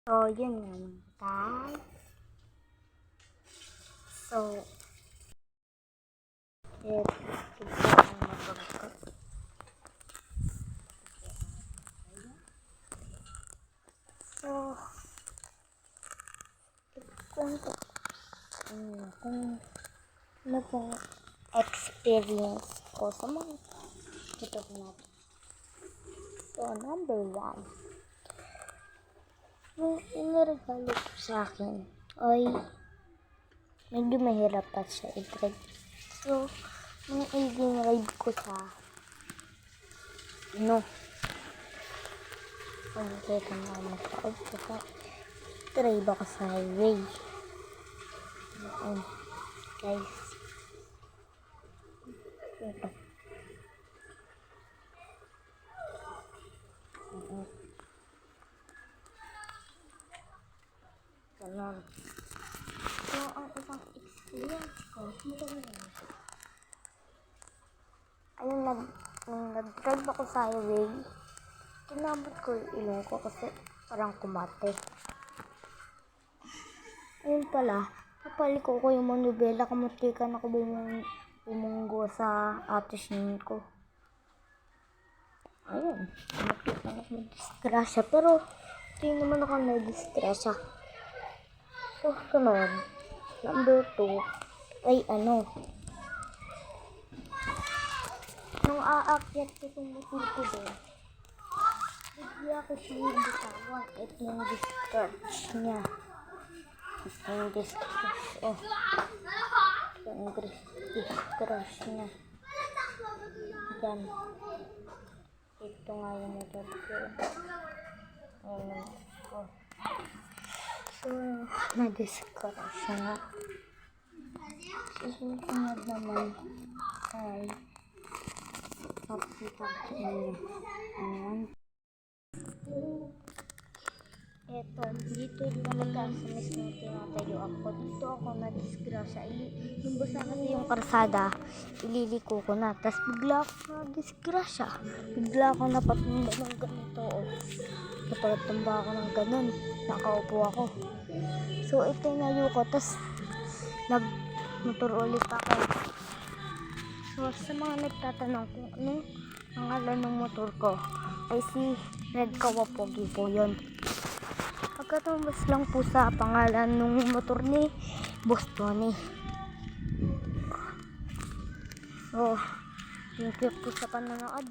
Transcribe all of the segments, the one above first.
So, yun naman guys. So, ito ang motor ko. So, kung ano pong experience ko sa mga motor natin. So, number 1. Yung iniregalo ko sa akin ay medyo mahirap pa siya i-drive. So, nung i-drive ko sa kung nakita mo ako magkaod ko sa drive ako sa highway. Ayan, guys. Ito. Ganon. So, ang isang experience ko, ayun, nag-drive ako sa highway. Tinabot ko yung ilong ko kasi parang kumate. Ayun pala, napaliko ko yung manubela, kamutikan ako bumunggo sa atisnin ko. Ayun, kamutikan ako na-disgrasya, pero hindi naman ako na-disgrasya. So, sunod, number 2, ay nung aakyat ko sa motor ko doon, bigla ko siya bitawan. Ito yung discharge niya. Ito yung discharge. Oh. Ito yung discharge niya. Yan. Ito nga yung motor ko. Ayun. Oh. So, na-discharge siya nga. Susunod naman ay pakita ko inyo. Ayan. Eto, dito talaga sa mismo tinatayo ako. Dito ako na-disgrasya. Inumbos na kasi yung karsada, ililiko ko na. Tapos bigla ako na-disgrasya. Bigla ako napatumba ng ganito. Napatumba ako ng ganun. Nakaupo ako. So, ito nayo ko. Tapos, nag-motor ulit ako. So, sa mga nagtatanong kung anong pangalan ng motor ko, ay si Red Kawapogi po yun. Pagkatumbas lang po sa pangalan ng motor ni Boss Tony. So, thank you po sa panonood.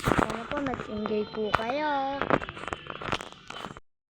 Sana po nag-enjoy po kayo.